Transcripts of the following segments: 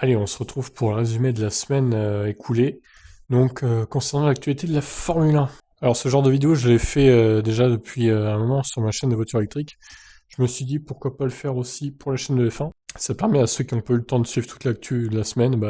Allez, on se retrouve pour le résumé de la semaine écoulée. Donc, concernant l'actualité de la Formule 1. Alors, ce genre de vidéo, je l'ai fait déjà depuis un moment sur ma chaîne de voitures électriques. Je me suis dit pourquoi pas le faire aussi pour la chaîne de F1. Ça permet à ceux qui n'ont pas eu le temps de suivre toute l'actu de la semaine,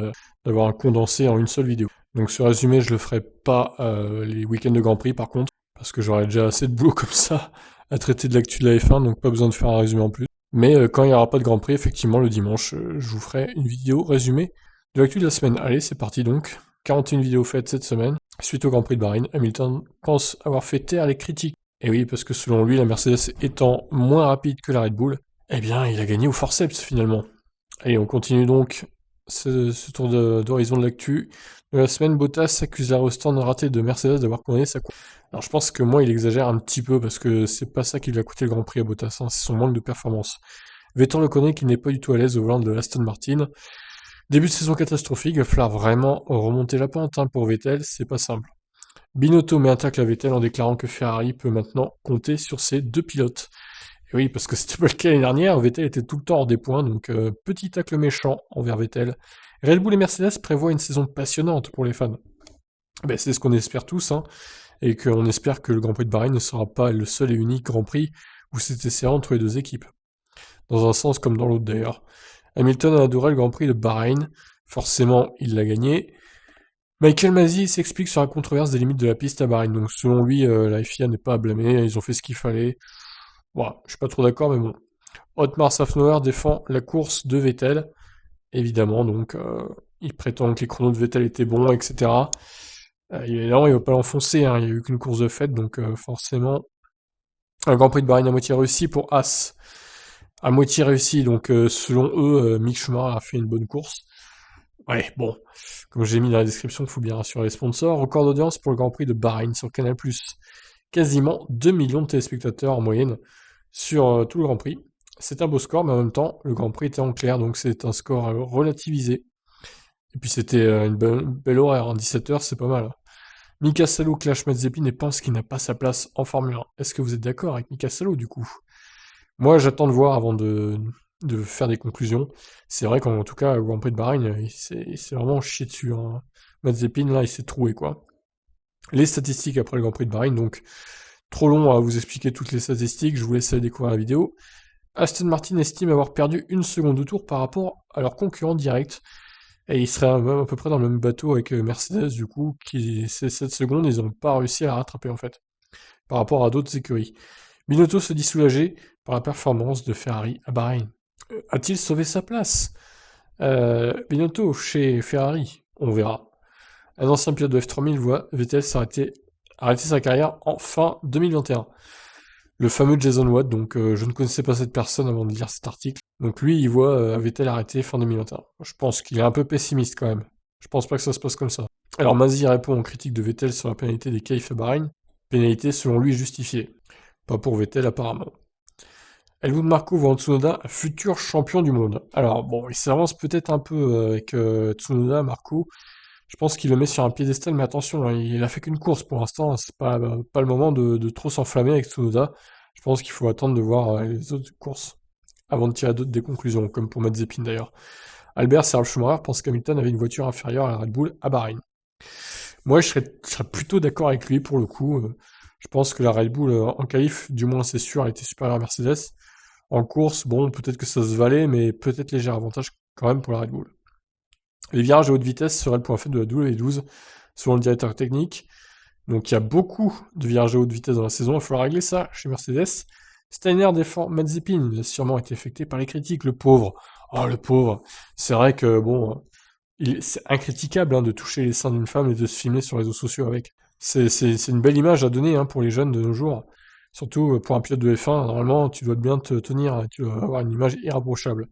d'avoir un condensé en une seule vidéo. Donc, ce résumé, je le ferai pas les week-ends de Grand Prix, par contre, parce que j'aurai déjà assez de boulot comme ça à traiter de l'actu de la F1, donc pas besoin de faire un résumé en plus. Mais quand il n'y aura pas de Grand Prix, effectivement, le dimanche, je vous ferai une vidéo résumée de l'actu de la semaine. Allez, c'est parti donc. 41 vidéos faites cette semaine. Suite au Grand Prix de Bahreïn, Hamilton pense avoir fait taire les critiques. Et oui, parce que selon lui, la Mercedes étant moins rapide que la Red Bull, eh bien, il a gagné au forceps finalement. Allez, on continue donc ce tour d'horizon de l'actu. De la semaine, Bottas accuse la restand ratée de Mercedes d'avoir condamné sa course. Alors je pense que moi il exagère un petit peu parce que c'est pas ça qui lui a coûté le Grand Prix à Bottas, hein, c'est son manque de performance. Vettel reconnaît qu'il n'est pas du tout à l'aise au volant de Aston Martin. Début de saison catastrophique, il va falloir vraiment remonter la pente hein, pour Vettel, c'est pas simple. Binotto met un tacle à Vettel en déclarant que Ferrari peut maintenant compter sur ses deux pilotes. Et oui, parce que c'était pas le cas l'année dernière, Vettel était tout le temps hors des points, donc petit tacle méchant envers Vettel. Red Bull et Mercedes prévoient une saison passionnante pour les fans. Ben, c'est ce qu'on espère tous, hein, et qu'on espère que le Grand Prix de Bahreïn ne sera pas le seul et unique Grand Prix où c'était serré entre les deux équipes. Dans un sens comme dans l'autre d'ailleurs. Hamilton a adoré le Grand Prix de Bahreïn, forcément il l'a gagné. Michael Masi s'explique sur la controverse des limites de la piste à Bahreïn, donc selon lui la FIA n'est pas à blâmer, ils ont fait ce qu'il fallait. Voilà, je suis pas trop d'accord mais bon. Otmar Safnauer défend la course de Vettel, évidemment, donc il prétend que les chronos de Vettel étaient bons, etc. Évidemment, il va pas l'enfoncer, hein, il n'y a eu qu'une course de fête, donc forcément, un Grand Prix de Bahreïn à moitié réussi pour As. À moitié réussi, donc selon eux, Mick Schumacher a fait une bonne course. Ouais, bon, comme j'ai mis dans la description, il faut bien rassurer les sponsors. Record d'audience pour le Grand Prix de Bahreïn sur Canal+. Quasiment 2 millions de téléspectateurs en moyenne sur tout le Grand Prix. C'est un beau score, mais en même temps, le Grand Prix était en clair, donc c'est un score relativisé. Et puis c'était une belle horaire, hein, 17h, c'est pas mal. Mika Salo clash Mazepin et pense qu'il n'a pas sa place en Formule 1. Est-ce que vous êtes d'accord avec Mika Salo du coup? Moi j'attends de voir avant de faire des conclusions. C'est vrai qu'en tout cas, au Grand Prix de Bahreïn, il s'est vraiment chié dessus. Hein. Mazepin là, il s'est troué quoi. Les statistiques après le Grand Prix de Bahreïn, donc trop long à vous expliquer toutes les statistiques, je vous laisse aller découvrir la vidéo. Aston Martin estime avoir perdu une seconde de tour par rapport à leur concurrent direct. Et ils seraient même à peu près dans le même bateau avec Mercedes, du coup, qui, ces 7 secondes, ils n'ont pas réussi à la rattraper, en fait, par rapport à d'autres écuries. Binotto se dit soulagé par la performance de Ferrari à Bahreïn. A-t-il sauvé sa place Binotto chez Ferrari, on verra. Un ancien pilote de F3000 voit Vettel arrêter sa carrière en fin 2021. Le fameux Jason Watt, donc je ne connaissais pas cette personne avant de lire cet article. Donc lui, il voit Vettel arrêter fin 2021. Je pense qu'il est un peu pessimiste quand même. Je pense pas que ça se passe comme ça. Alors Mazzi répond aux critiques de Vettel sur la pénalité des qualifs à Bahreïn. Pénalité selon lui justifiée. Pas pour Vettel apparemment. Helmut Marko voit en Tsunoda un futur champion du monde. Alors bon, il s'avance peut-être un peu avec Tsunoda, Marko. Je pense qu'il le met sur un piédestal, mais attention, hein, il a fait qu'une course pour l'instant, c'est pas le moment de trop s'enflammer avec Tsunoda. Je pense qu'il faut attendre de voir les autres courses avant de tirer des conclusions, comme pour Mazepin d'ailleurs. Albert Serge Schumacher pense qu'Hamilton avait une voiture inférieure à la Red Bull à Bahreïn. Moi, je serais plutôt d'accord avec lui pour le coup. Je pense que la Red Bull en qualif, du moins c'est sûr, elle était supérieure à Mercedes. En course, bon, peut-être que ça se valait, mais peut-être léger avantage quand même pour la Red Bull. Les virages à haute vitesse seraient le point faible de la W12, selon le directeur technique. Donc il y a beaucoup de virages à haute vitesse dans la saison, il faudra régler ça chez Mercedes. Steiner défend Mazepin, il a sûrement été affecté par les critiques, le pauvre. Oh le pauvre. C'est vrai que bon, c'est incritiquable hein, de toucher les seins d'une femme et de se filmer sur les réseaux sociaux avec. C'est une belle image à donner hein, pour les jeunes de nos jours. Surtout pour un pilote de F1, normalement tu dois bien te tenir, tu dois avoir une image irréprochable.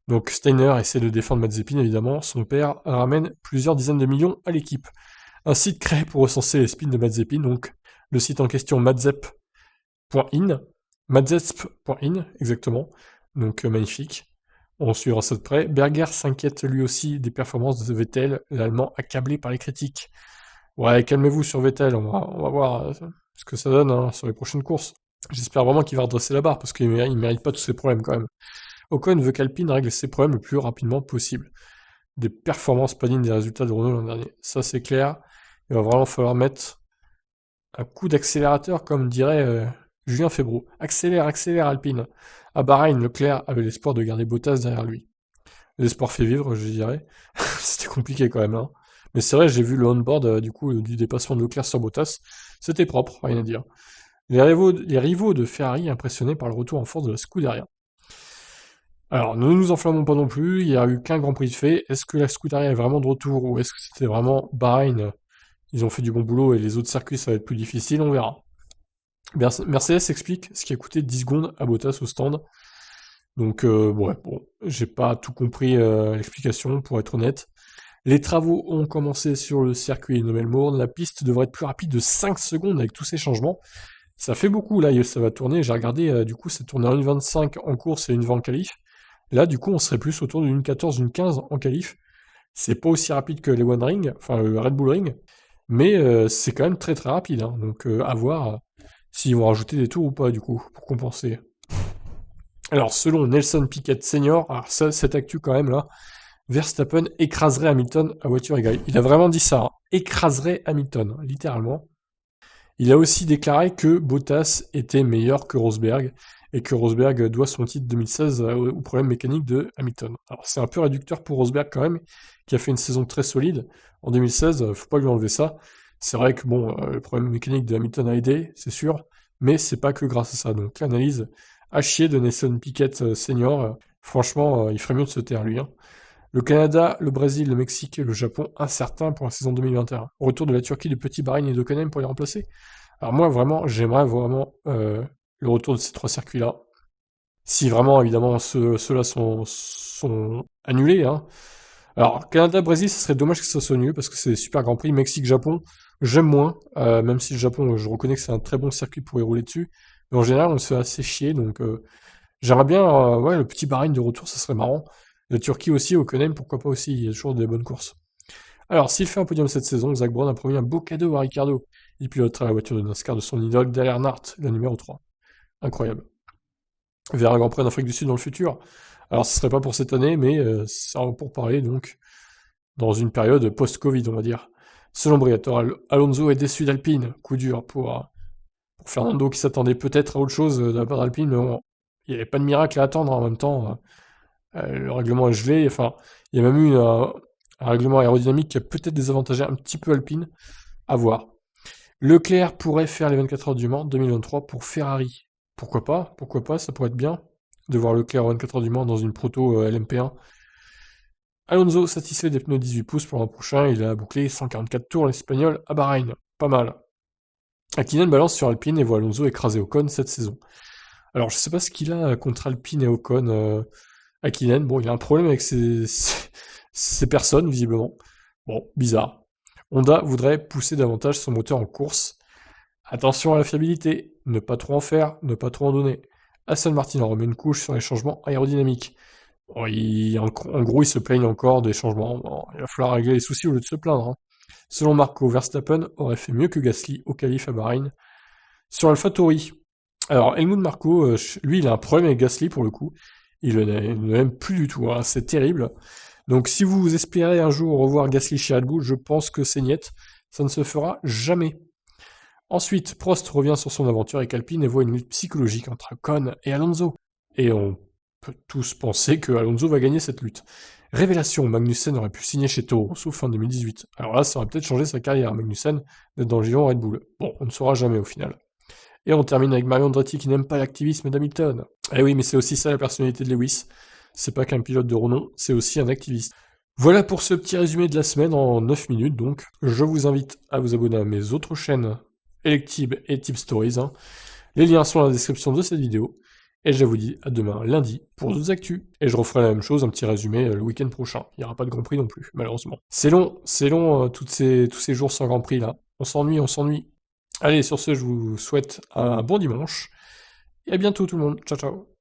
Donc Steiner essaie de défendre Mazepin évidemment, son père ramène plusieurs dizaines de millions à l'équipe. Un site créé pour recenser les spins de Mazepin, donc le site en question madzep.in, madzep.in exactement, donc magnifique. On suivra ça de près. Berger s'inquiète lui aussi des performances de Vettel, l'Allemand accablé par les critiques. Ouais, calmez-vous sur Vettel, on va voir ce que ça donne hein, sur les prochaines courses. J'espère vraiment qu'il va redresser la barre, parce qu'il mérite pas tous ces problèmes quand même. Ocon veut qu'Alpine règle ses problèmes le plus rapidement possible. des performances pas dignes des résultats de Renault l'an dernier. Ça, c'est clair. Il va vraiment falloir mettre un coup d'accélérateur, comme dirait Julien Febvre. Accélère, accélère, Alpine. À Bahreïn, Leclerc avait l'espoir de garder Bottas derrière lui. L'espoir fait vivre, je dirais. C'était compliqué quand même, hein. Mais c'est vrai, j'ai vu le on-board du coup du dépassement de Leclerc sur Bottas. C'était propre, rien à dire. Les rivaux de Ferrari impressionnés par le retour en force de la Scuderia. Alors, ne nous enflammons pas non plus, il n'y a eu qu'un Grand Prix de fait. Est-ce que la Scuderia est vraiment de retour ou est-ce que c'était vraiment Bahreïn? Ils ont fait du bon boulot et les autres circuits ça va être plus difficile, on verra. Mercedes explique ce qui a coûté 10 secondes à Bottas au stand. Donc, ouais, bon, j'ai pas tout compris l'explication, pour être honnête. Les travaux ont commencé sur le circuit de Melbourne. La piste devrait être plus rapide de 5 secondes avec tous ces changements. Ça fait beaucoup, là, ça va tourner. J'ai regardé, du coup, ça tourne à 1,25 en course et 1,20 en qualif. Là, du coup, on serait plus autour d'une 14, une 15 en qualif. C'est pas aussi rapide que les One Ring, enfin le Red Bull Ring, mais c'est quand même très très rapide, hein. Donc à voir s'ils vont rajouter des tours ou pas, du coup, pour compenser. Alors, selon Nelson Piquet Senior, alors ça, cette actu quand même là, Verstappen écraserait Hamilton à voiture égale. Il a vraiment dit ça, hein. Écraserait Hamilton, littéralement. Il a aussi déclaré que Bottas était meilleur que Rosberg et que Rosberg doit son titre 2016 au problème mécanique de Hamilton. Alors c'est un peu réducteur pour Rosberg quand même, qui a fait une saison très solide en 2016, faut pas lui enlever ça. C'est vrai que bon, le problème mécanique de Hamilton a aidé, c'est sûr, mais c'est pas que grâce à ça. Donc l'analyse à chier de Nelson Piquet senior, franchement, il ferait mieux de se taire lui, hein. Le Canada, le Brésil, le Mexique et le Japon incertains pour la saison 2021. Retour de la Turquie, de Petit Bahreïn et de Canem pour les remplacer. Alors moi, vraiment, j'aimerais vraiment le retour de ces trois circuits-là. Si vraiment, évidemment, ceux-là sont annulés, hein. Alors, Canada-Brésil, ce serait dommage que ça soit nul, parce que c'est des super Grand Prix. Mexique-Japon, j'aime moins, même si le Japon, je reconnais que c'est un très bon circuit pour y rouler dessus. Mais en général, on se fait assez chier, donc j'aimerais bien, ouais, le petit Bahreïn de retour, ça serait marrant. La Turquie aussi, au Konem, pourquoi pas aussi, il y a toujours des bonnes courses. Alors, s'il fait un podium cette saison, Zach Brown a promis un beau cadeau à Ricardo. Il pilotera la voiture de NASCAR de son idole, Dale Earnhardt, la numéro 3. Incroyable. Vers un Grand Prix d'Afrique du Sud dans le futur. Alors, ce serait pas pour cette année, mais ça va pour parler, donc, dans une période post-Covid, on va dire. Selon Briatore, Alonso est déçu d'Alpine. Coup dur pour Fernando qui s'attendait peut-être à autre chose de la part d'Alpine, mais bon, il n'y avait pas de miracle à attendre en même temps. Le règlement est gelé, enfin, il y a même eu un règlement aérodynamique qui a peut-être désavantagé un petit peu Alpine. À voir. Leclerc pourrait faire les 24 heures du Mans 2023 pour Ferrari. Pourquoi pas, ça pourrait être bien de voir Leclerc aux 24 heures du Mans dans une proto LMP1. Alonso satisfait des pneus 18 pouces pour l'an prochain, il a bouclé 144 tours l'Espagnol à Bahreïn. Pas mal. Hakkinen balance sur Alpine et voit Alonso écraser Ocon cette saison. Alors je sais pas ce qu'il a contre Alpine et Ocon. Hakkinen, bon, il a un problème avec ces personnes, visiblement. Bon, bizarre. Honda voudrait pousser davantage son moteur en course. Attention à la fiabilité, ne pas trop en faire, ne pas trop en donner. Aston Martin en remet une couche sur les changements aérodynamiques. Bon, en gros, ils se plaignent encore des changements. Bon, il va falloir régler les soucis au lieu de se plaindre, hein. Selon Marco, Verstappen aurait fait mieux que Gasly au qualif à Bahreïn. Sur AlphaTauri, alors Helmut Marco, lui, il a un problème avec Gasly pour le coup. Il ne l'aime plus du tout, hein. C'est terrible. Donc si vous espérez un jour revoir Gasly chez Red Bull, je pense que c'est niet. Ça ne se fera jamais. Ensuite, Prost revient sur son aventure avec Alpine et voit une lutte psychologique entre Ocon et Alonso. Et on peut tous penser que Alonso va gagner cette lutte. Révélation, Magnussen aurait pu signer chez Toro Rosso fin 2018. Alors là, ça aurait peut-être changé sa carrière, Magnussen, d'être dans le giron Red Bull. Bon, on ne saura jamais au final. Et on termine avec Mario Andretti qui n'aime pas l'activisme d'Hamilton. Eh oui, mais c'est aussi ça la personnalité de Lewis. C'est pas qu'un pilote de renom, c'est aussi un activiste. Voilà pour ce petit résumé de la semaine en 9 minutes donc. Je vous invite à vous abonner à mes autres chaînes Electib et Tip Stories, hein. Les liens sont dans la description de cette vidéo. Et je vous dis à demain lundi pour d'autres actus. Et je referai la même chose, un petit résumé le week-end prochain. Il n'y aura pas de Grand Prix non plus, malheureusement. C'est long, tous ces jours sans Grand Prix là. On s'ennuie. Allez, sur ce, je vous souhaite un bon dimanche. Et à bientôt tout le monde. Ciao, ciao.